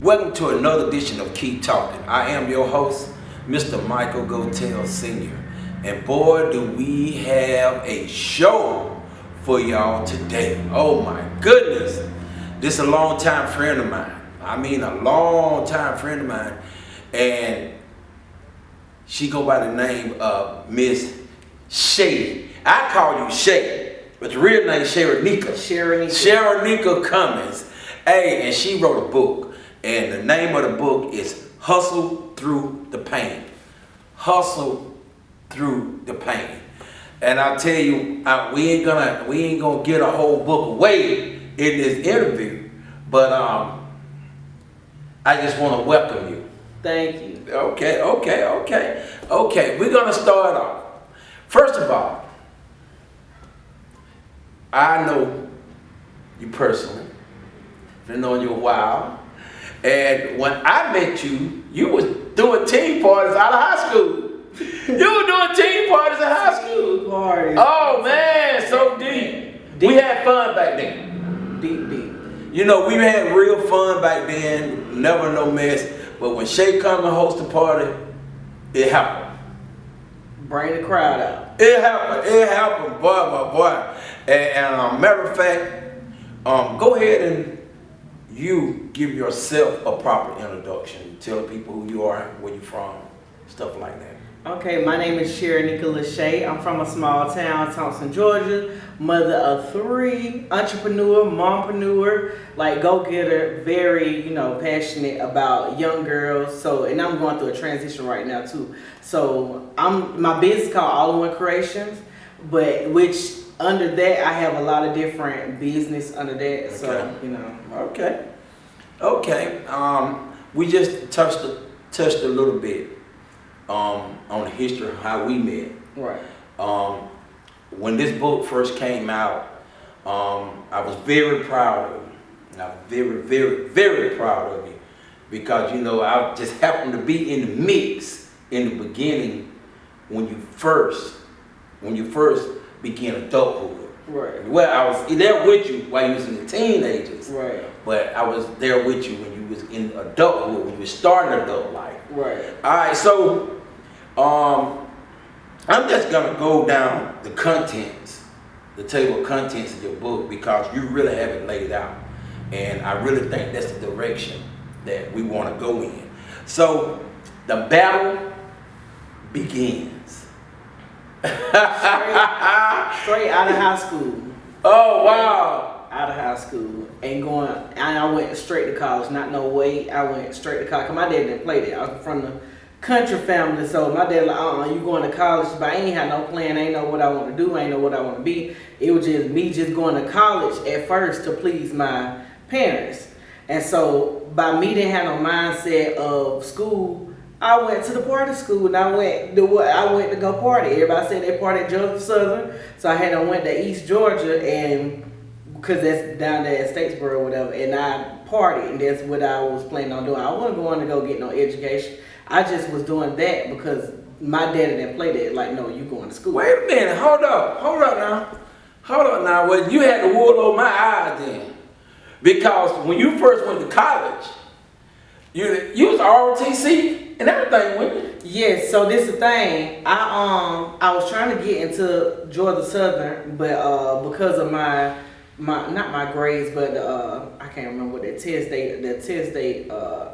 Welcome to another edition of Keep Talking. I am your host, Mr. Michael Gotellsr Sr. And boy, do we have a show for y'all today. Oh my goodness. This is a long-time friend of mine. I mean a long-time friend of mine. And she go by the name of Miss Shay. I call you Shay, but the real name is Sharenikea. Sharenikea Cumming. Hey, and she wrote a book. And the name of the book is Hustle Through the Pain. Hustle Through the Pain. And I'll tell you, we ain't gonna get a whole book away in this interview, but I just want to welcome you. Thank you. Okay. We're gonna start off. First of all, I know you personally. Been knowing you a while. And when I met you, you was doing teen parties out of high school. You were doing teen parties in high school. Parties. Oh man, so deep. We had fun back then. Deep. You know, we had real fun back then, never no mess. But when Shay come and host a party, it happened. Bring the crowd out. It happened, boy. And matter of fact, go ahead and you give yourself a proper introduction. Tell people who you are, where you from, stuff like that. Okay, my name is Sharenikea. I'm from a small town, Thompson, Georgia. Mother of 3, entrepreneur, mompreneur, like go-getter, very, passionate about young girls. So, and I'm going through a transition right now too. So, my business called All-in-One Creations, but which under that I have a lot of different business under that. Okay. So, Okay. We just touched a little bit on the history of how we met. Right. When this book first came out, I was very proud of you. And I'm very, very, very proud of you because I just happened to be in the mix in the beginning when you first began adulthood. Right. Well, I was there with you while you was in the teenagers. Right. But I was there with you when you was in adulthood, when you was starting adult life. Right. All right, so I'm just gonna go down the table of contents of your book because you really have it laid out, and I really think that's the direction that we want to go in. So the battle begins. Straight out of high school. Oh wow! Out of high school and I went straight to college. Not no way. I went straight to college. Cause my dad didn't play that. I was from the country family, so my dad like, you going to college? But I ain't had no plan. I ain't know what I want to do. I ain't know what I want to be. It was just me just going to college at first to please my parents. And so by me didn't have no mindset of school. I went to the party school and I went to go party. Everybody said they party at Gotellsr, so I went to East Georgia and because that's down there at Statesboro or whatever, and I partied, and that's what I was planning on doing. I wasn't going to go get no education. I just was doing that because my daddy didn't play that. Like, no, you going to school. Wait a minute, hold up now. Well, you had the wool over my eyes then, because when you first went to college, you was ROTC and everything, wasn't you? Yes. So this is the thing. I was trying to get into Georgia Southern, but because of my not my grades, but I can't remember what the test they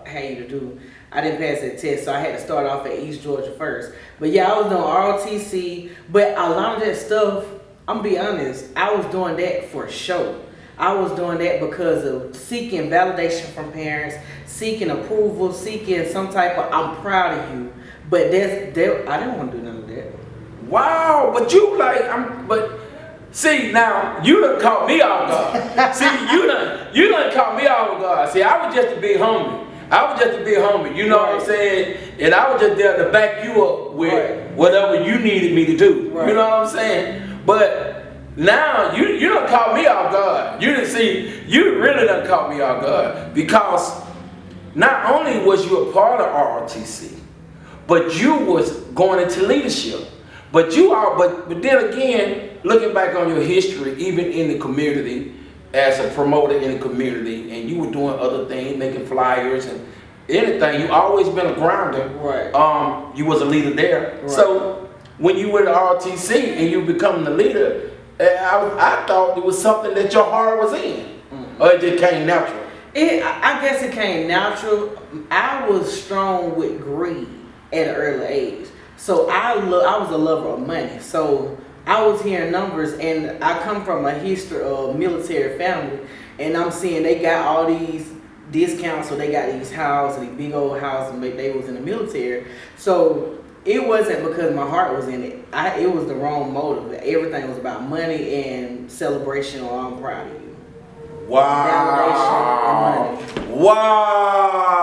had you to do. I didn't pass that test, so I had to start off at East Georgia first. But yeah, I was doing ROTC, but a lot of that stuff, I'm gonna be honest, I was doing that for show. I was doing that because of seeking validation from parents, seeking approval, seeking some type of I'm proud of you. But I didn't want to do none of that. Wow, but see, now, you done caught me off guard. See, you done caught me off guard. See, I was just a big homie. You know what I'm saying? And I was just there to back you up with whatever you needed me to do. Right. You know what I'm saying? But now, you done caught me off guard. You really done caught me off guard. Because not only was you a part of ROTC, but you was going into leadership. But then again, looking back on your history, even in the community, as a promoter in the community, and you were doing other things, making flyers and anything. You always been a grounder. Right. You was a leader there. Right. So when you were at RTC and you become the leader, I thought it was something that your heart was in, or it just came natural. I guess it came natural. I was strong with greed at an early age, so I was a lover of money. So I was hearing numbers, and I come from a history of military family, and I'm seeing they got all these discounts, so they got these houses, these big old houses, and they was in the military. So it wasn't because my heart was in it. It was the wrong motive. Everything was about money and celebration, or I'm proud of you. Wow. Wow.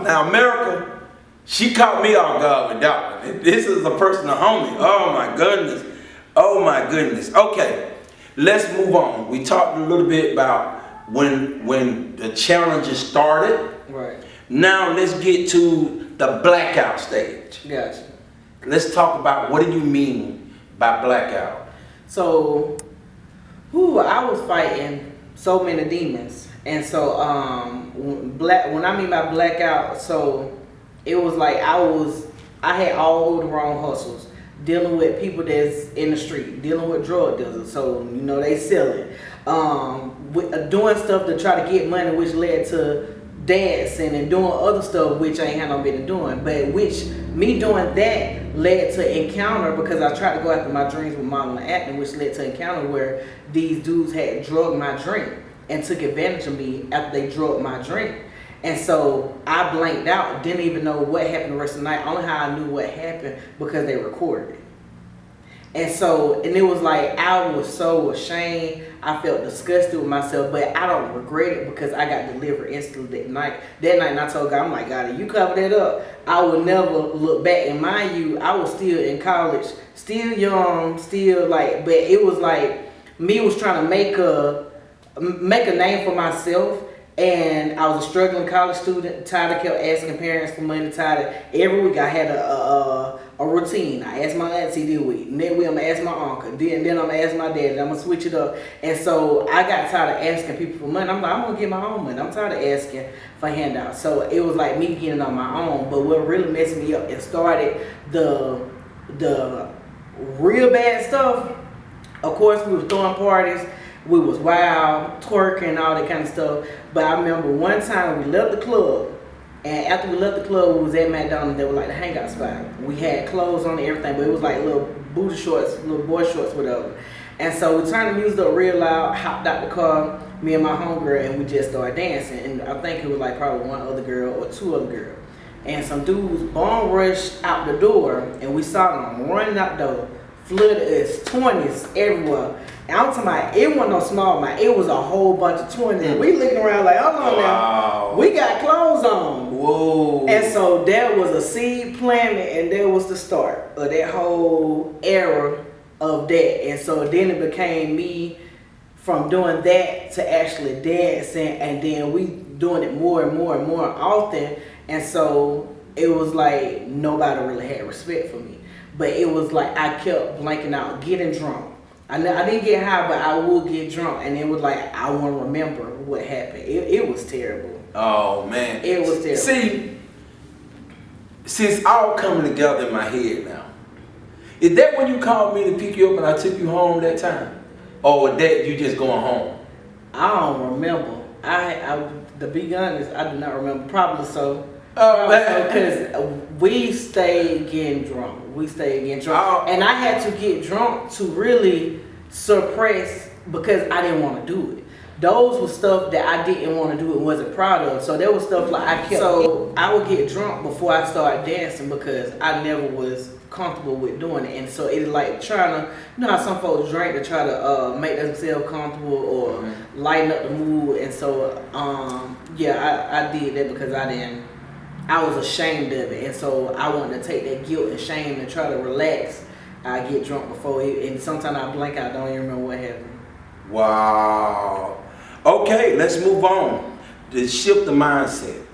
Now, America, she caught me off guard with that one. This is a personal homie. Oh, my goodness. Oh, my goodness. Okay, let's move on. We talked a little bit about when the challenges started. Right. Now, let's get to the blackout stage. Gotcha. Let's talk about what do you mean by blackout? So, I was fighting so many demons, and so when I mean by blackout, so it was like I had all the wrong hustles, dealing with people that's in the street, dealing with drug dealers, so they selling, doing stuff to try to get money, which led to dancing and doing other stuff which I ain't had no business doing, but which me doing that led to encounter, because I tried to go after my dreams with modeling and acting, which led to encounter where these dudes had drugged my drink and took advantage of me after they drugged my drink. And so I blanked out, didn't even know what happened the rest of the night. Only how I knew what happened because they recorded it. And it was like I was so ashamed. I felt disgusted with myself, but I don't regret it because I got delivered instantly that night. That night, and I told God, I'm like, God, if you cover that up, I will never look back. And mind you, I was still in college, still young, but it was like me was trying to make a name for myself. And I was a struggling college student, tired of kept asking parents for money, every week I had a routine. I asked my auntie this week, next week I'm going to ask my uncle, then I'm going to ask my dad, and I'm going to switch it up. And so I got tired of asking people for money. I'm like, I'm going to get my own money. I'm tired of asking for handouts. So it was like me getting on my own. But what really messed me up and started the real bad stuff, of course we were throwing parties. We was wild, twerking, all that kind of stuff. But I remember one time we left the club, and after we left the club, we was at McDonald's. They were like the hangout spot. We had clothes on and everything, but it was like little booty shorts, little boy shorts, whatever. And so we turned the music up real loud, hopped out the car, me and my homegirl, and we just started dancing. And I think it was like probably one other girl or two other girls. And some dudes bomb rushed out the door, and we saw them running out the door, flooded us, 20s everywhere. And I'm talking about, it wasn't no small amount, it was a whole bunch of 20s. We looking around like, hold on now, we got clothes on. Whoa. And so that was a seed planted, and that was the start of that whole era of that. And so then it became me from doing that to actually dancing, and then we doing it more and more and more often. And so it was like nobody really had respect for me. But it was like I kept blanking out, getting drunk. I didn't get high, but I would get drunk, and it was like I want to remember what happened. It was terrible. Oh man, it was terrible. See, it's all coming together in my head now. Is that when you called me to pick you up and I took you home that time, or that you just going home? I don't remember. To be honest, I do not remember. Probably so. Because we stayed getting drunk. And I had to get drunk to really suppress, because I didn't want to do it. Those were stuff that I didn't want to do and wasn't proud of. So there was stuff like I kept. So I would get drunk before I started dancing because I never was comfortable with doing it. And so it's like trying to, how some folks drink to try to make themselves comfortable or lighten up the mood. And so I did that because I was ashamed of it, and so I wanted to take that guilt and shame and try to relax. I get drunk before it, and sometimes I blank out, don't even remember what happened. Wow. Okay, let's move on. To shift the mindset.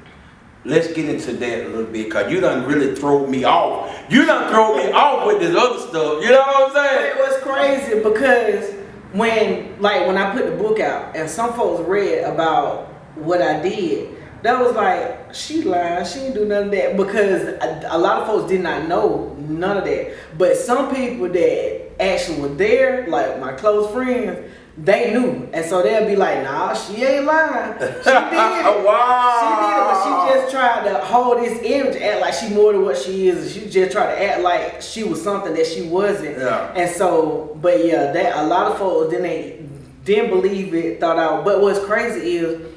Let's get into that a little bit, because you done really throw me off. You done throw me off with this other stuff, you know what I'm saying? It was crazy because when like when I put the book out and some folks read about what I did, that was like, she lying, she didn't do none of that, because a lot of folks did not know none of that. But some people that actually were there, like my close friends, they knew, and so they'll be like, nah, she ain't lying. She did it. Wow. She did it, but she just tried to hold this image, act like she more than what she is. She just tried to act like she was something that she wasn't. Yeah. And so, but yeah, that a lot of folks didn't believe it, thought out. But what's crazy is,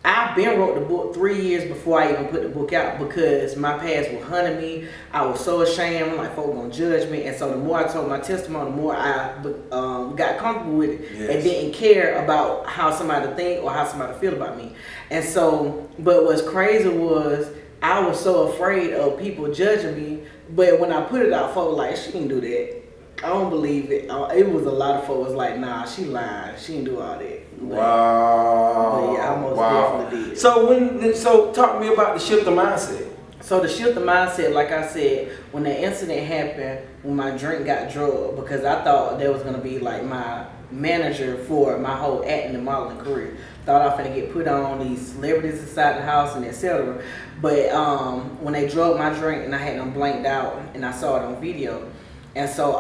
I've been wrote the book 3 years before I even put the book out, because my past was hunting me. I was so ashamed, like folks gonna judge me, and so the more I told my testimony, the more I got comfortable with it. Yes. And didn't care about how somebody think or how somebody feel about me. And so, but what's crazy was, I was so afraid of people judging me. But when I put it out, folks like, she didn't do that. I don't believe it. It was a lot of folks like, nah, she lied. She didn't do all that. Wow. But yeah, I most definitely did. So talk to me about the shift of mindset. So the shift of mindset, like I said, when that incident happened, when my drink got drugged, because I thought that was gonna be like my manager for my whole acting and modeling career. Thought I was gonna get put on these celebrities inside the house and etc. But when they drugged my drink and I had them blanked out and I saw it on video. And so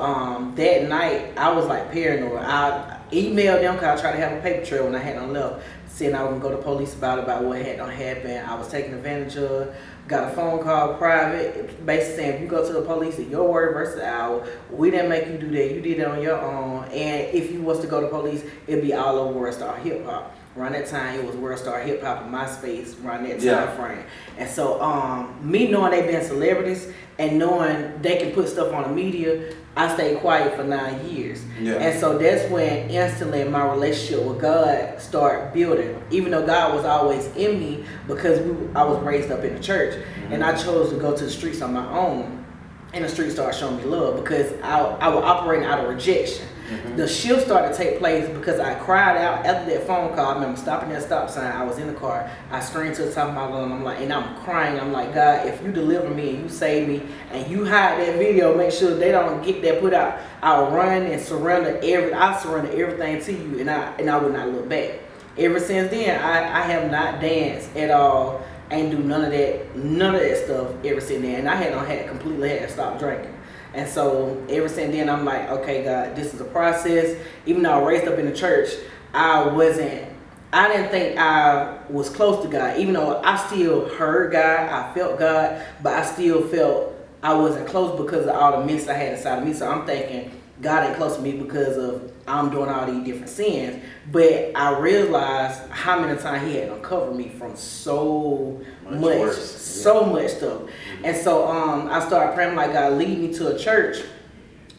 that night I was like paranoid. I emailed them because I tried to have a paper trail when I had them left, saying I was gonna go to police about what had done happened. I was taken advantage of. Got a phone call private, basically saying, if you go to the police, it's your word versus ours. We didn't make you do that. You did it on your own. And if you was to go to police, it'd be all over World Star Hip Hop. Around that time, it was World Star Hip Hop and MySpace around that time frame. And so, me knowing they been celebrities and knowing they can put stuff on the media, I stayed quiet for 9 years. Yeah. And so that's when instantly my relationship with God started building. Even though God was always in me, because I was raised up in the church, and I chose to go to the streets on my own. And the streets started showing me love, because I was operating out of rejection. The shift started to take place because I cried out after that phone call. I remember stopping at a stop sign. I was in the car. I screamed to the top of my lungs. And I'm crying. I'm like, God, if you deliver me and you save me and you hide that video, make sure they don't get that put out. I'll run and surrender everything to you, and I would not look back. Ever since then, I have not danced at all. Ain't do none of that stuff ever since then. And I had completely had to stop drinking. And so ever since then, I'm like, okay, God, this is a process. Even though I raised up in the church, I didn't think I was close to God. Even though I still heard God, I felt God, but I still felt I wasn't close because of all the mess I had inside of me. So I'm thinking, God ain't close to me because of I'm doing all these different sins. But I realized how many times he had uncovered me from so much stuff. And so I started praying, like, God, lead me to a church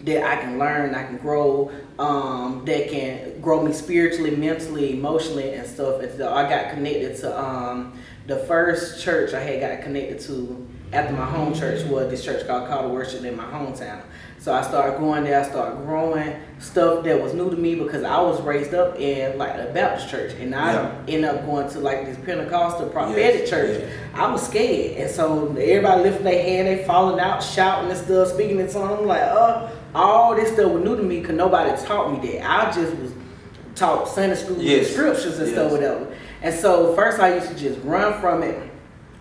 that I can learn, I can grow, that can grow me spiritually, mentally, emotionally, and stuff. And so I got connected to the first church I had got connected to after my home church was this church called Call to Worship in my hometown. So I started going there, I started growing stuff that was new to me because I was raised up in like a Baptist church, and I ended up going to like this Pentecostal prophetic church. I was scared, and so everybody lifting their hand, they falling out, shouting and stuff, speaking in tongues. I'm like, all this stuff was new to me because nobody taught me that. I just was taught Sunday school scriptures and stuff, whatever. And so first I used to just run from it.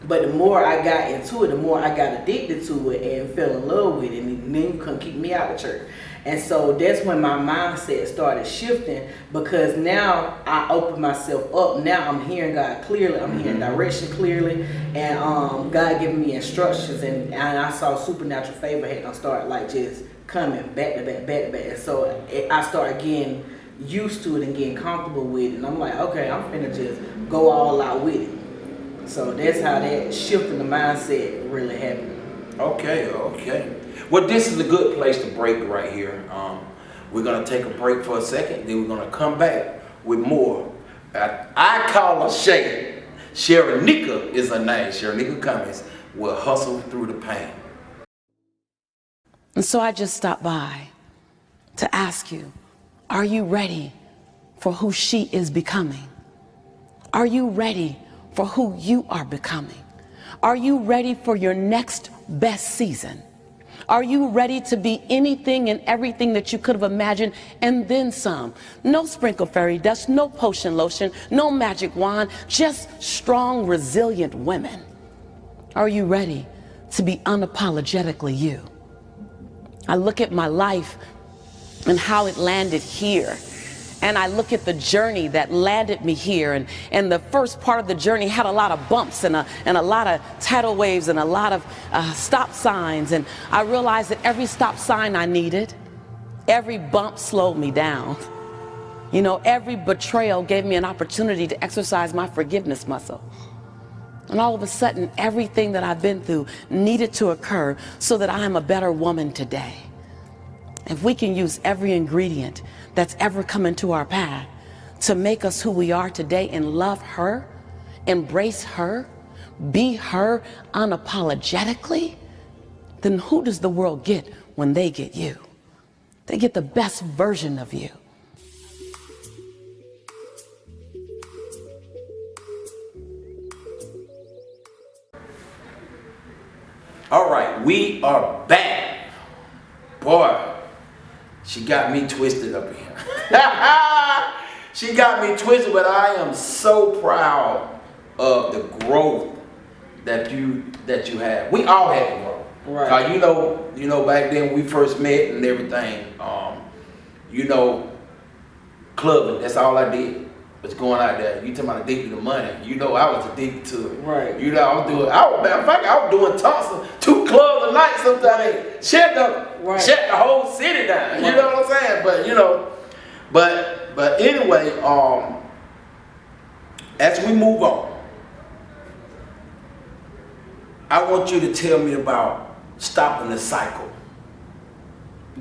But the more I got into it, the more I got addicted to it and fell in love with it. And then you couldn't keep me out of church. And so that's when my mindset started shifting, because now I open myself up. Now I'm hearing God clearly. I'm hearing direction clearly. And God giving me instructions. And I saw supernatural favor had to start like just coming back to back, back to back. And so I started getting used to it and getting comfortable with it. And I'm like, okay, I'm finna just go all out with it. So that's how that shift in the mindset really happened. Okay. Well, this is a good place to break right here. We're going to take a break for a second, then we're going to come back with more. I call her Shay. Sharenikea is her name. Sharenikea Cumming will hustle through the pain. And so I just stopped by to ask you, are you ready for who she is becoming? Are you ready for who you are becoming? Are you ready for your next best season? Are you ready to be anything and everything that you could have imagined and then some? No sprinkle fairy dust, no potion lotion, no magic wand, just strong, resilient women. Are you ready to be unapologetically you? I look at my life and how it landed here. And I look at the journey that landed me here. And the first part of the journey had a lot of bumps and a lot of tidal waves and a lot of stop signs. And I realized that every stop sign I needed, every bump slowed me down. You know, every betrayal gave me an opportunity to exercise my forgiveness muscle. And all of a sudden, everything that I've been through needed to occur so that I am a better woman today. If we can use every ingredient that's ever come into our path to make us who we are today and love her, embrace her, be her unapologetically, then who does the world get when they get you? They get the best version of you. All right, we are back. Boy, she got me twisted up here. She got me twisted, but I am so proud of the growth that you have. We all had to grow. Right. You know, back then we first met and everything. You know, clubbing. That's all I did. Was going out there. You talking about addicted to money. You know, I was addicted to it. Right. You know, I was doing Thompson, 2 clubs a night sometimes. Shut the whole city down. You know what I'm saying? But you know, but anyway, as we move on, I want you to tell me about stopping the cycle.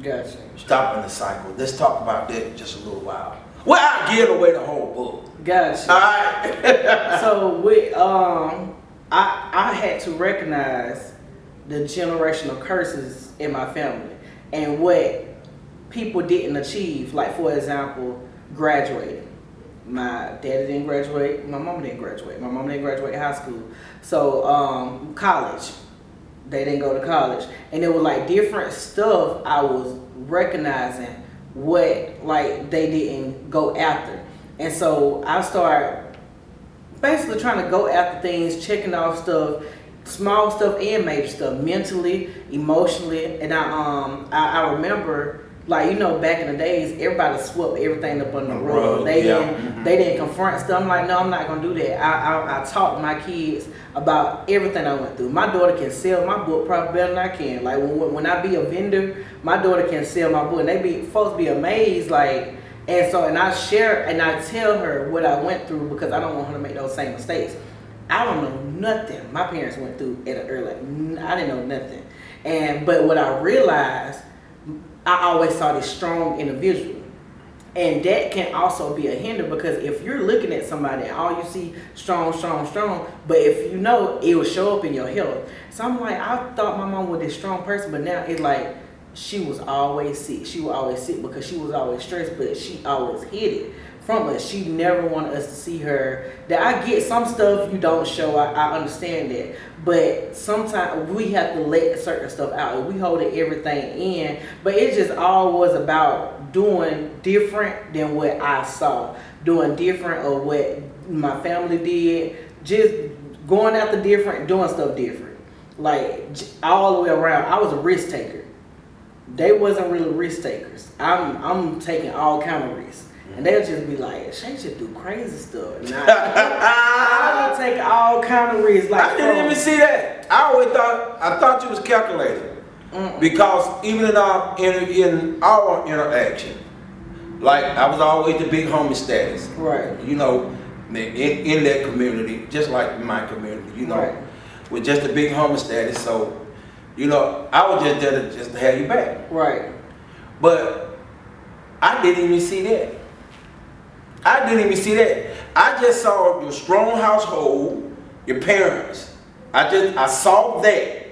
Gotcha. Stopping the cycle. Let's talk about that in just a little while. Well, I give away the whole book. Gotcha. All right. So with I had to recognize the generational curses in my family and what people didn't achieve. Like, for example, graduating. My daddy didn't graduate. My mom didn't graduate. My mom didn't graduate high school. So college, they didn't go to college, and it was like different stuff I was recognizing what like they didn't go after. And so I started basically trying to go after things, checking off stuff, small stuff and major stuff, mentally, emotionally. And I remember, like, you know, back in the days, everybody swept everything up on the rug. They didn't confront stuff. I'm like, no, I'm not gonna do that. I taught my kids about everything I went through. My daughter can sell my book probably better than I can. Like when I be a vendor, my daughter can sell my book, and they folks be amazed, like. And I share and I tell her what I went through because I don't want her to make those same mistakes. I don't know nothing my parents went through at an early. I didn't know nothing. But what I realized, I always saw this strong individual. And that can also be a hinder, because if you're looking at somebody and all you see strong, but if you know, it will show up in your health. So I'm like, I thought my mom was this strong person, but now it's like she was always sick. She was always sick because she was always stressed, but she always hid it from us. She never wanted us to see her. That I get some stuff you don't show, I understand that. But sometimes we have to let certain stuff out. We hold everything in. But it just all was about doing different than what I saw. Doing different of what my family did. Just going after different, doing stuff different. Like all the way around. I was a risk taker. They wasn't really risk takers. I'm taking all kind of risks. And they'll just be like, Shay should do crazy stuff. And I take all kind of risks. Like, I didn't even see that. I thought you was calculating. Because even in our interaction, like I was always the big homie status. Right. You know, in that community, just like in my community, you know, right. With just a big homie status. So, you know, I was just there to have you back. Right. But I didn't even see that. I just saw your strong household, your parents. I saw that,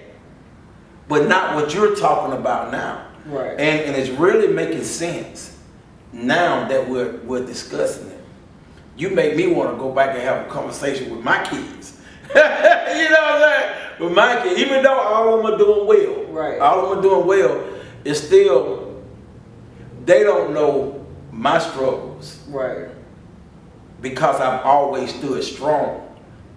but not what you're talking about now. Right. And it's really making sense now that we're discussing it. You make me want to go back and have a conversation with my kids. You know what I'm saying? But my kid, even though all of them are doing well, Right. all of them are doing well, it's still, they don't know my struggles Right. because I've always stood strong.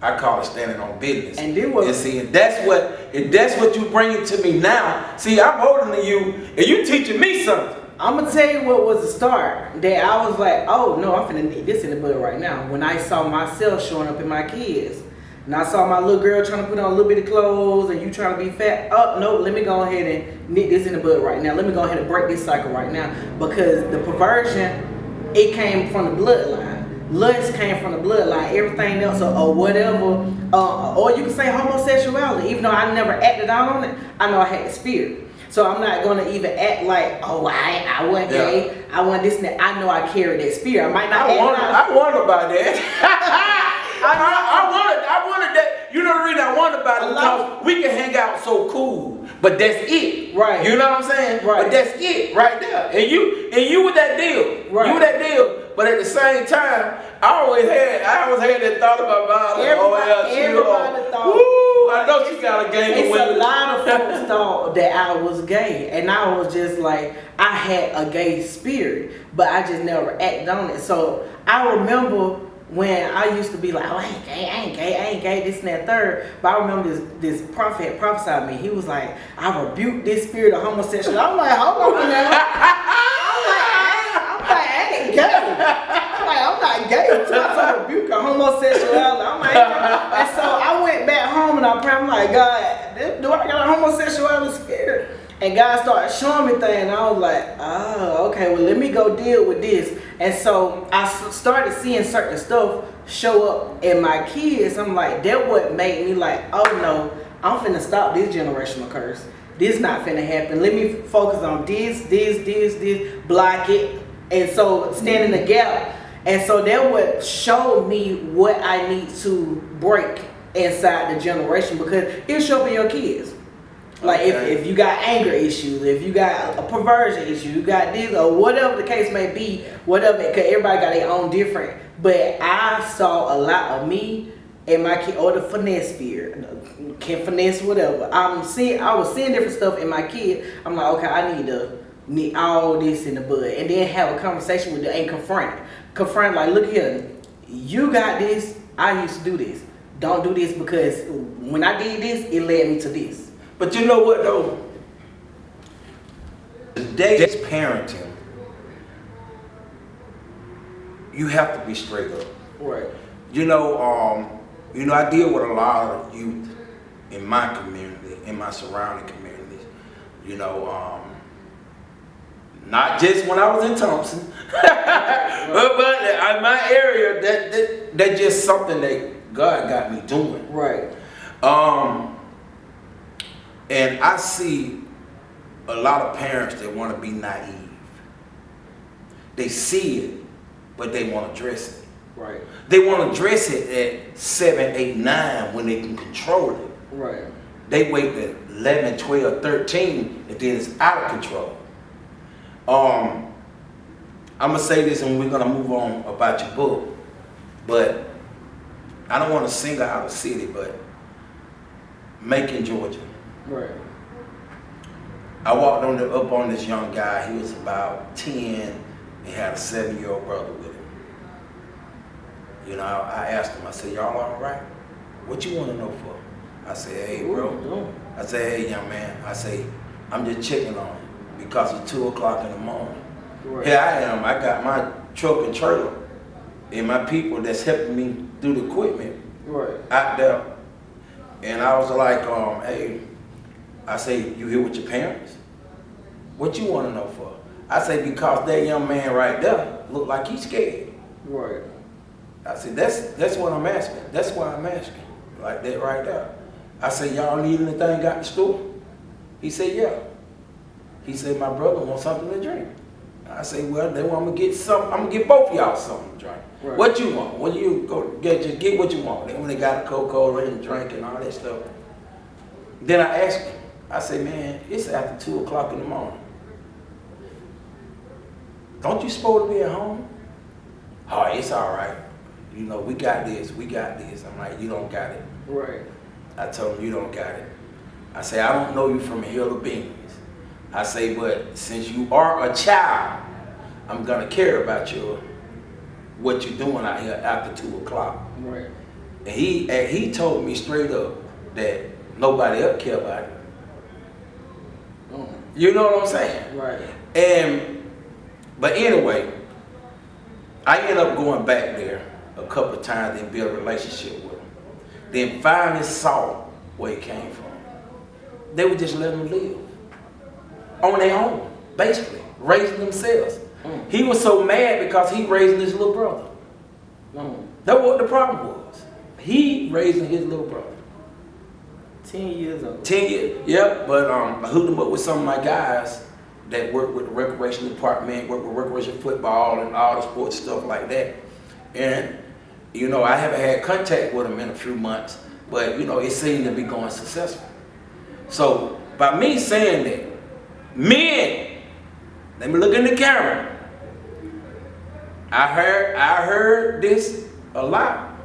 I call it standing on business. And then what? And see, and that's what you bring to me now. See, I'm older than you, and you teaching me something. I'm gonna tell you what was the start. That I was like, oh no, I'm finna need this in the bud right now. When I saw myself showing up in my kids, and I saw my little girl trying to put on a little bit of clothes, and you trying to be fat. Oh no, let me go ahead and nip this in the bud right now. Let me go ahead and break this cycle right now, because the perversion, it came from the bloodline. Lust came from the bloodline. Everything else or whatever, or you can say homosexuality. Even though I never acted out on it, I know I had the spirit. So I'm not gonna even act like, oh, I wasn't gay, I want this and that. I know I carry that spirit. I might not I wonder about that. I wanted that. You know the reason I wonder about it, because we can hang out so cool, but that's it. Right. You know what I'm saying? Right. But that's it right there. And you with that deal. Right. You with that deal. But at the same time, I always had that thought about violence. Everybody thought. Woo, I know she got a game of It's women. a lot of folks thought that I was gay, and I was just like, I had a gay spirit, but I just never acted on it. So I remember when I used to be like, oh, I ain't gay, this and that third. But I remember this prophet had prophesied me. He was like, I rebuke this spirit of homosexuality. I'm like, hold on now. I ain't gay. I'm not gay. I'm trying to rebuke a homosexuality. I'm like, and so I went back home and I'm like, God, do I got a homosexuality spirit? And God started showing me things, and I was like, oh, okay, well, let me go deal with this. And so I started seeing certain stuff show up in my kids. I'm like, that what made me like, oh no, I'm finna stop this generational curse. This not finna happen. Let me focus on this, block it. And so stand in the gap. And so that what showed me what I need to break inside the generation, because it'll show up in your kids. Like if you got anger issues, if you got a perversion issue, you got this or whatever the case may be, whatever, because everybody got their own different. But I saw a lot of me and my kid, or the finesse spirit, can finesse whatever. I was seeing different stuff in my kid. I'm like, okay, I need all this in the bud, and then have a conversation with them and confront like, look here, you got this, I used to do this. Don't do this, because when I did this, it led me to this. But you know what though? Today's parenting, you have to be straight up. Right. You know, I deal with a lot of youth in my community, in my surrounding communities. You know, not just when I was in Thompson, but in my area, that's just something that God got me doing. Right. And I see a lot of parents that want to be naive. They see it, but they want to dress it. Right. They want to dress it at 7, 8, 9 when they can control it. Right. They wait to 11, 12, 13, and then it's out of control. I'm going to say this and we're going to move on about your book. But I don't want to single out a city, but Macon, Georgia. Right. I walked up on this young guy. He was about 10 and had a 7-year-old brother with him. You know, I asked him, I said, y'all all right? What you want to know for? I said, hey, bro. I said, hey, young man. I say, I'm just checking on you because it's 2 o'clock in the morning. Right. Here I am. I got my truck and trailer and my people that's helping me do the equipment out there. And I was like, hey, I say, you here with your parents? What you want to know for? I say, because that young man right there look like he's scared. Right. I said, that's what I'm asking. That's why I'm asking. Like that right there. I said, y'all need anything out the store? He said, yeah. He said, my brother wants something to drink. I said, well, then I'm gonna get something. I'm gonna get both of y'all something to drink. Right. What you want? When you go get, just get what you want. Then when they got a Coca-Cola and drink and all that stuff. Then I asked him. I said, man, it's after 2 o'clock in the morning. Don't you supposed to be at home? Oh, it's all right. You know, we got this. I'm like, you don't got it. Right. I told him, you don't got it. I say, I don't know you from a hill of beans. I say, but since you are a child, I'm gonna care about what you're doing out here after 2 o'clock. Right. And he told me straight up that nobody else care about it. You know what I'm saying? Right. But anyway, I ended up going back there a couple of times and build a relationship with him. Then finally saw where he came from. They would just let him live on their own, basically, raising themselves. He was so mad because he raising his little brother. That's what the problem was. He raising his little brother. 10 years old. 10 years, yep. But I hooked him up with some of my guys that work with the recreation department, work with recreation football and all the sports stuff like that. And, you know, I haven't had contact with him in a few months, but, you know, it seemed to be going successful. So, by me saying that, men, let me look in the camera. I heard this a lot.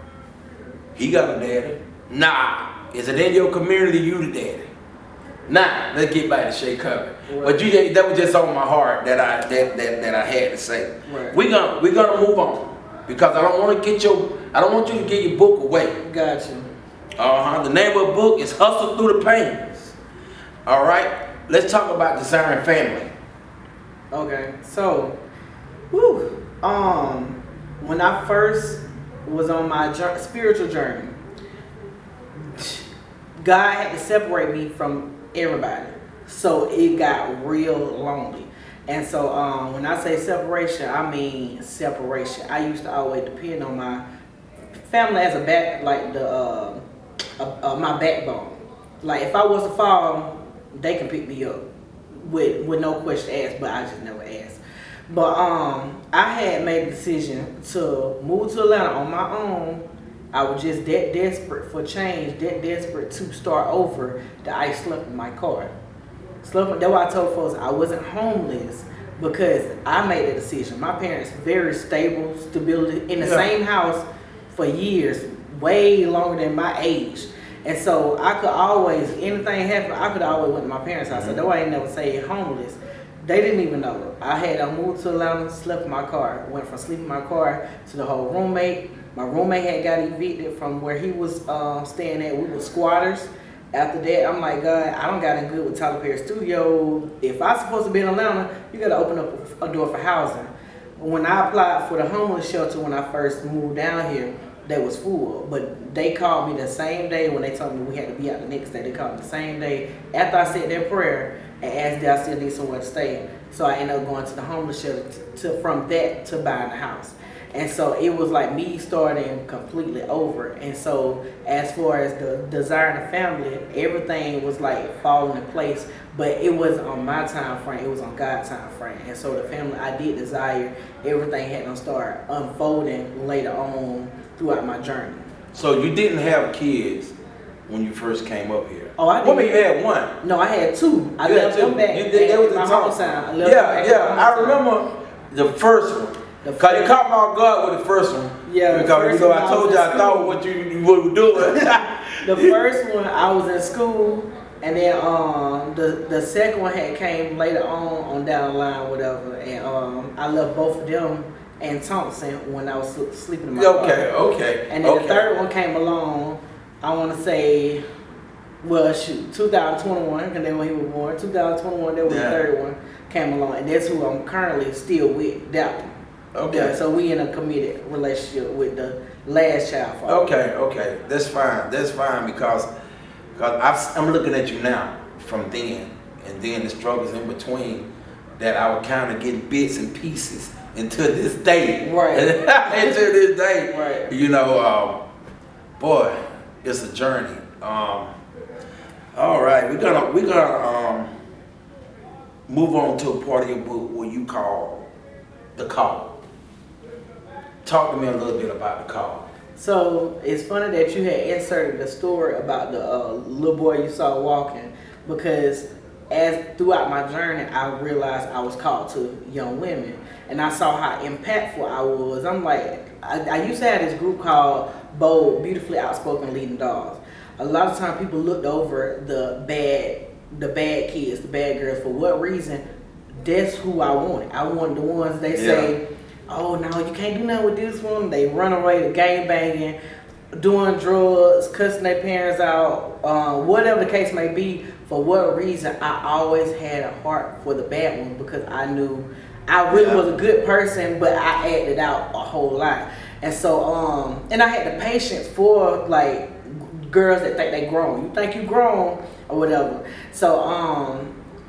He got a daddy. Nah. Is it in your community, you the daddy? Nah, let's get back to Shay Cumming. Right. But that was just on my heart that I had to say. Right. We're gonna move on because I don't want you to get your book away. Gotcha. The name of the book is Hustle Through the Pains. All right, let's talk about desiring family. Okay, so, when I first was on my spiritual journey, God had to separate me from everybody. So it got real lonely. And so when I say separation, I mean separation. I used to always depend on my family as my backbone. Like if I was to fall, they can pick me up with no question asked, but I just never asked. But I had made a decision to move to Atlanta on my own. I was just that desperate for change, that desperate to start over, that I slept in my car. That's why I told folks I wasn't homeless, because I made a decision. My parents, very stable, stability, in the same house for years, way longer than my age. And so I could always, anything happen, I could always went to my parents' house. So though I ain't never say homeless, they didn't even know. I moved to Atlanta, slept in my car, went from sleeping in my car to the whole roommate. My roommate had got evicted from where he was staying at. We were squatters. After that, I'm like, God, I don't got in good with Tyler Perry Studio. If I'm supposed to be in Atlanta, you got to open up a door for housing. When I applied for the homeless shelter when I first moved down here, that was full. But they called me the same day when they told me we had to be out the next day. They called me the same day after I said their prayer and asked if I still need somewhere to stay. So I ended up going to the homeless shelter from that to buying a house. And so it was like me starting completely over. And so as far as the desiring a family, everything was like falling in place. But it wasn't on my time frame, it was on God's time frame. And so the family I did desire, everything had to start unfolding later on throughout my journey. So you didn't have kids when you first came up here? Oh, I did. Well, you had one. No, I had two. I left them back. That was my hometown. I remember the first one. Because you caught me off guard with the first one. Yeah. Because I told you I thought what you were doing. The first one, I was in school, and then the second one had came later on down the line, whatever. And I left both of them in Thompson when I was sleeping in my car. Okay. And then the third one came along, I want to say, 2021, and then when he was born, 2021, that was the third one came along. And that's who I'm currently still with, that one. Okay. Yeah, so we in a committed relationship with the last child. Okay. That's fine because I'm looking at you now from then, and then the struggles in between that I was kind of getting bits and pieces until this day. Right. Until this day. Right. You know, boy, it's a journey. All right, we're gonna move on to a part of your book where you call the call. Talk to me a little bit about the call. So it's funny that you had inserted the story about the little boy you saw walking, because as throughout my journey, I realized I was called to young women, and I saw how impactful I was. I'm like, I used to have this group called Bold, Beautifully Outspoken Leading Dogs. A lot of times people looked over the bad kids, the bad girls. For what reason? That's who I wanted. I wanted the ones they say, oh no, you can't do nothing with this one. They run away, gang banging, doing drugs, cussing their parents out, whatever the case may be. For what reason? I always had a heart for the bad ones because I knew I really was a good person, but I acted out a whole lot. And so, and I had the patience for like girls that think they grown. You think you grown or whatever. So,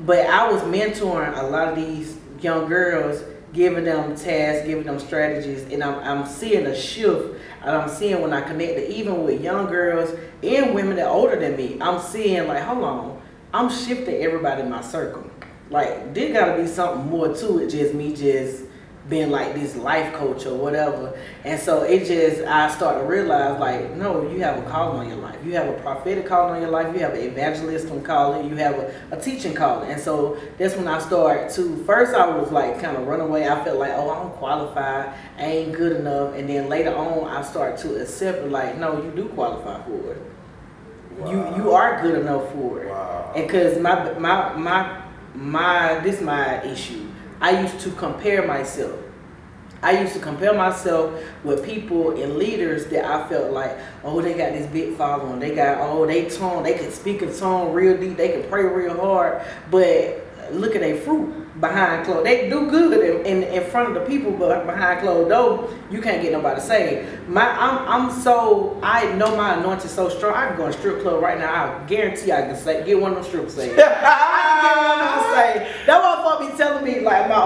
but I was mentoring a lot of these young girls, giving them tasks, giving them strategies, and I'm seeing a shift. And I'm seeing when I connected, even with young girls and women that are older than me, I'm seeing like, hold on, I'm shifting everybody in my circle. Like, there gotta be something more to it, just me just being like this life coach or whatever. And so I started to realize like, no, you have a calling on your life. You have a prophetic calling on your life. You have an evangelistic calling. You have a teaching calling. And so that's when I started to, first I was like kind of run away. I felt like, oh, I'm qualified. I ain't good enough. And then later on, I started to accept it like, no, you do qualify for it. Wow. You are good enough for it. Wow. And because this is my issue. I used to compare myself. I used to compare myself with people and leaders that I felt like, oh, they got this big following. They got, they can speak a tongue real deep. They can pray real hard. But look at their fruit behind closed. They do good in front of the people, but behind closed door, you can't get nobody saved. I know my anointing so strong. I can go in a strip club right now. I guarantee I can get one of them strippers saved. I can get one of them saved. That motherfucker be telling me like my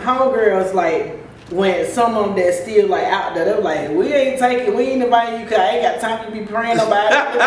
homegirls like, when some of them that's still like out there, they're like, we ain't inviting you, cause I ain't got time to be praying about it. We ain't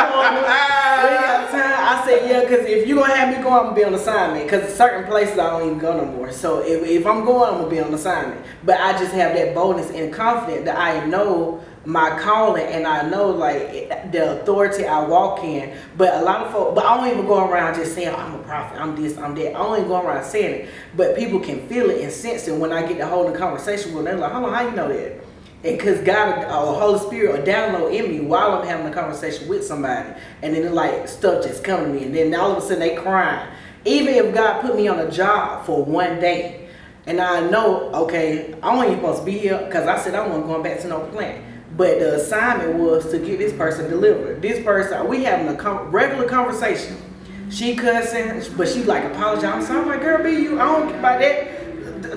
got time. I said, yeah, cause if you gonna have me go, I'm gonna be on assignment. Cause certain places I don't even go no more. So if I'm going, I'm gonna be on assignment. But I just have that boldness and confidence that I know my calling and I know like the authority I walk in. But a lot of folks, but I don't even go around just saying, I'm a prophet, I'm this, I'm that. I don't even go around saying it. But people can feel it and sense it when I get to hold a conversation with them. They're like, hold on, how you know that? And because God or Holy Spirit will download in me while I'm having a conversation with somebody. And then it's like stuff just coming to me. And then all of a sudden they crying. Even if God put me on a job for one day and I know, okay, I wasn't even supposed to be here because I said I wasn't going back to no plant. But the assignment was to get this person delivered. This person, we having a regular conversation. She cussing, but she like apologizing. So I'm like, girl, be you. I don't care about that.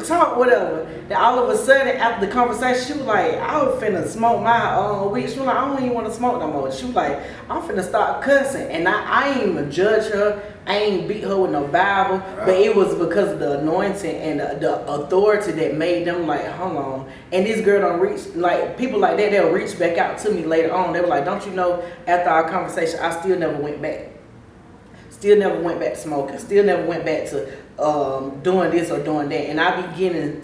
Talk, whatever. Then all of a sudden, after the conversation, she was like, I was finna smoke my weed. She was like, I don't even want to smoke no more. She was like, I'm finna start cussing. And I ain't even judge her. I ain't beat her with no Bible. Right. But it was because of the anointing and the authority that made them like, hold on. And this girl don't reach, like people like that, they'll reach back out to me later on. They were like, don't you know, after our conversation, I still never went back. Still never went back to smoking. Still never went back to doing this or doing that. And I be getting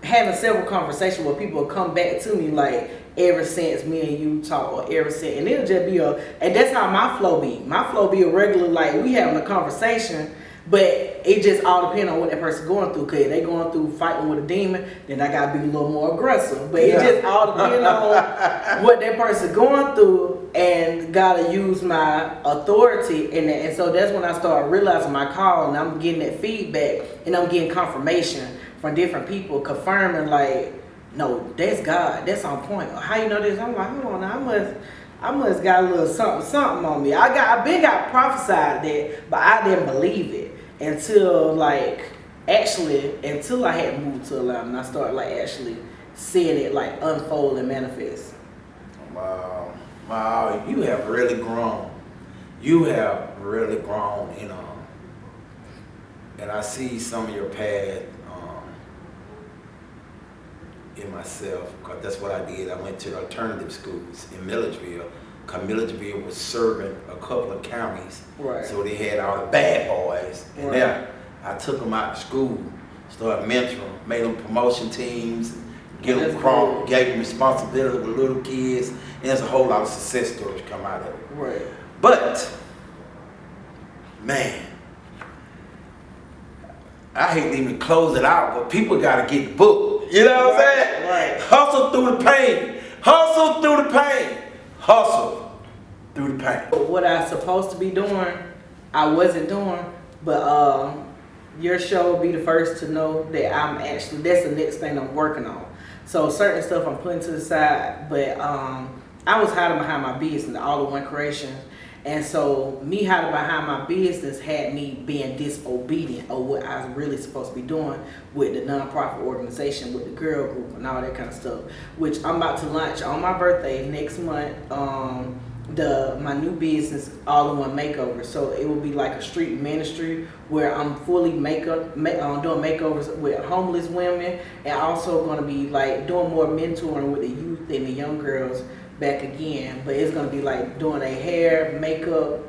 having several conversations where people come back to me like, ever since me and you talk, or ever since, and it'll just be and that's how my flow be. My flow be a regular, like we having a conversation, but it just all depends on what that person going through. Cause if they going through fighting with a demon, then I gotta be a little more aggressive. But it just all depends on what that person going through, and gotta use my authority in that. And so that's when I started realizing my call, and I'm getting that feedback, and I'm getting confirmation from different people confirming like, no, that's God. That's on point. How you know this? I'm like, hold on now. I must got a little something on me. I been got prophesied that, but I didn't believe it until I had moved to Atlanta and I started like actually seeing it like unfold and manifest. Wow, you have really grown. You have really grown, and I see some of your path in myself, because that's what I did. I went to alternative schools in Milledgeville, because Milledgeville was serving a couple of counties. Right. So they had all the bad boys. And right. Now I took them out to school, started mentoring, made them promotion teams, gave them responsibility with little kids, and there's a whole lot of success stories come out of it. Right. But, man, I hate to even close it out, but people got to get the book. You know what I'm saying? Right. Hustle through the pain. Hustle through the pain. Hustle through the pain. What I was supposed to be doing, I wasn't doing, but your show will be the first to know that that's the next thing I'm working on. So certain stuff I'm putting to the side, but I was hiding behind my business, All in One Creations. And so me hiding behind my business had me being disobedient of what I was really supposed to be doing with the nonprofit organization, with the girl group and all that kind of stuff, which I'm about to launch on my birthday next month. My new business, All in One Makeover. So it will be like a street ministry where I'm fully doing makeovers with homeless women, and also going to be like doing more mentoring with the youth and the young girls back again. But it's going to be like doing their hair, makeup.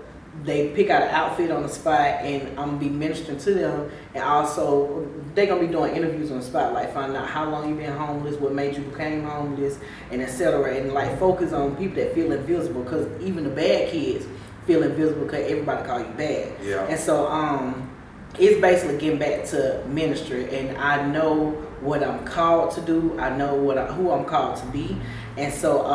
They pick out an outfit on the spot, and I'm gonna be ministering to them, and also they're gonna be doing interviews on the spot, like finding out how long you been homeless, what made you became homeless, and etc. And like focus on people that feel invisible, because even the bad kids feel invisible because everybody call you bad. Yeah. And so it's basically getting back to ministry, and I know what I'm called to do. I know who I'm called to be, and so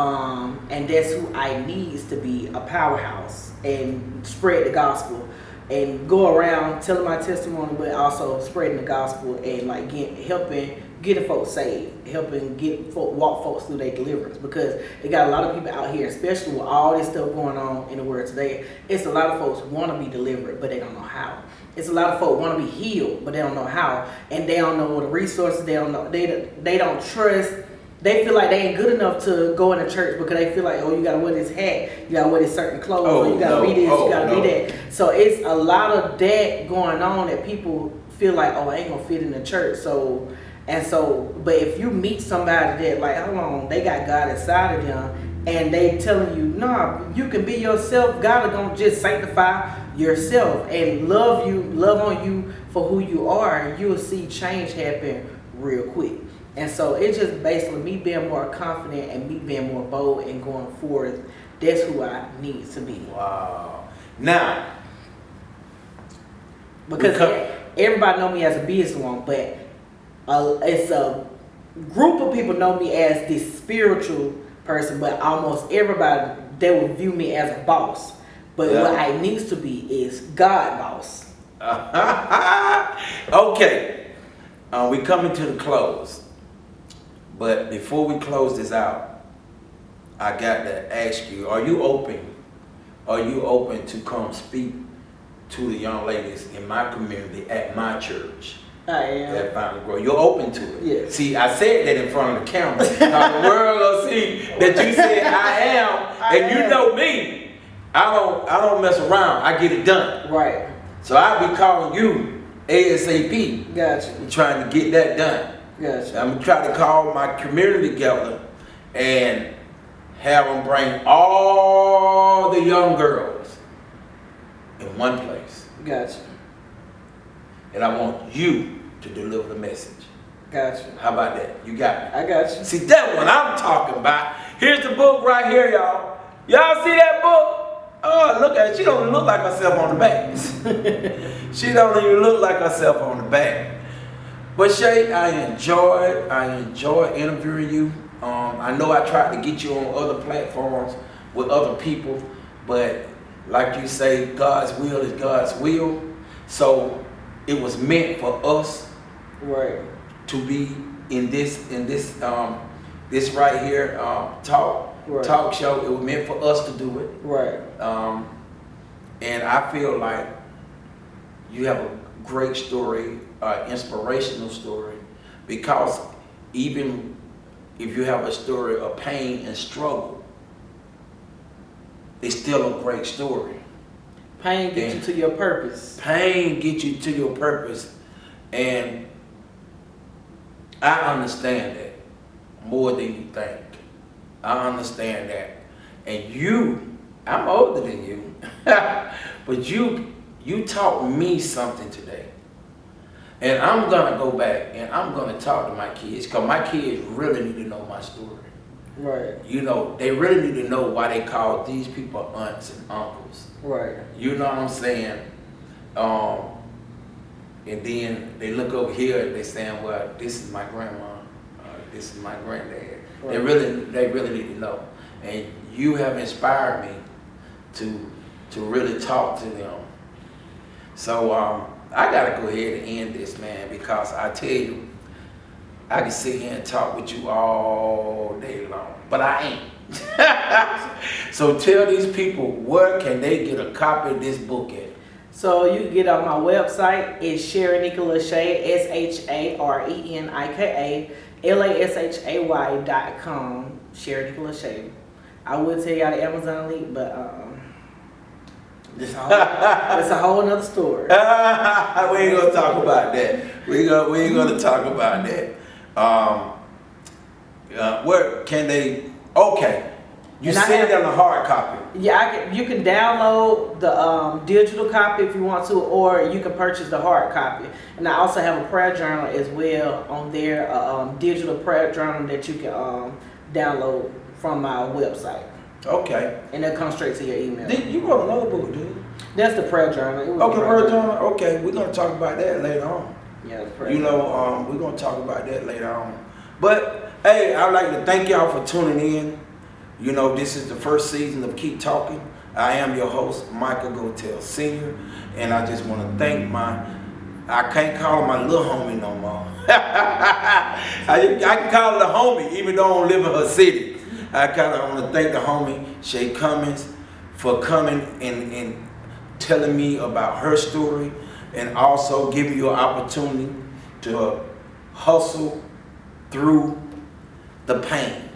and that's who I needs to be, a powerhouse and spread the gospel and go around telling my testimony, but also spreading the gospel and like helping getting folks saved, helping walk folks through their deliverance, because they got a lot of people out here, especially with all this stuff going on in the world today. It's a lot of folks want to be delivered, but they don't know how. It's a lot of folks want to be healed, but they don't know how, and they don't know the resources. They don't know. They don't trust. They feel like they ain't good enough to go in a church because they feel like, oh, you gotta wear this hat, you gotta wear this certain clothes, or you gotta be this, you gotta be that. So it's a lot of that going on that people feel like, oh, I ain't gonna fit in the church. But if you meet somebody that like, hold on, they got God inside of them, and they telling you, nah, you can be yourself. God is gonna just sanctify yourself and love on you for who you are, and you'll see change happen real quick. And so it's just basically me being more confident and me being more bold and going forth. That's who I need to be. Wow. Now, because everybody know me as a businesswoman, but it's a group of people know me as this spiritual person, but almost everybody, they will view me as a boss. But what I needs to be is God boss. Okay. We coming to the close. But before we close this out, I got to ask you, are you open to come speak to the young ladies in my community at my church? I am. At Fountain Grove. You're open to it? Yes. See, I said that in front of the camera. Now the world will see that you said I am, and you know me. I don't mess around. I get it done. Right. So I'll be calling you ASAP. Gotcha. I'm trying to get that done. Gotcha. I'm trying to call my community together and have them bring all the young girls in one place. Gotcha. And I want you to deliver the message. Gotcha. How about that? You got me? I got you. See, that's what I'm talking about. Here's the book right here, y'all. Y'all see that book? Oh, look at it. She don't even look like herself on the back. She don't even look like herself on the back. But Shay, I enjoy interviewing you. I know I tried to get you on other platforms with other people, but like you say, God's will is God's will. So it was meant for us, right, to be in this right here talk show. It was meant for us to do it. Right. And I feel like you have a great story, inspirational story, because even if you have a story of pain and struggle, it's still a great story. Pain gets you to your purpose. Pain gets you to your purpose. And I understand that more than you think. I understand that. And I'm older than you, but you taught me something today. And I'm going to go back and I'm going to talk to my kids, because my kids really need to know my story. Right. You know, they really need to know why they call these people aunts and uncles. Right. You know what I'm saying? And then they look over here and they saying, well, this is my grandma. this is my granddad. Right. They really need to know. And you have inspired me to really talk to them. So I gotta go ahead and end this, man, because I tell you, I can sit here and talk with you all day long, but I ain't. So tell these people, where can they get a copy of this book at? So you can get on my website. It's Sharenikea, Sharenikea.com. Sharenikea. I would tell y'all the Amazon link, but it's a whole nother story. We ain't gonna talk about that. We ain't gonna talk about that. Where can they? Okay, you send them a hard copy. Yeah, you can download the digital copy if you want to, or you can purchase the hard copy. And I also have a prayer journal as well on there, digital prayer journal that you can download from my website. Okay. And that comes straight to your email. You wrote another book, dude. That's the prayer journal. Okay, prayer journal. Okay, we're gonna talk about that later on. Yeah, the prayer journal. We're gonna talk about that later on. But hey, I'd like to thank y'all for tuning in. You know, this is the first season of Keep Talking. I am your host, Michael Gotellsr Sr. And I just want to thank I can't call him my little homie no more. I can call her the homie, even though I don't live in her city. I kind of want to thank the homie, Cumming, for coming and telling me about her story, and also giving you an opportunity to hustle through the pain.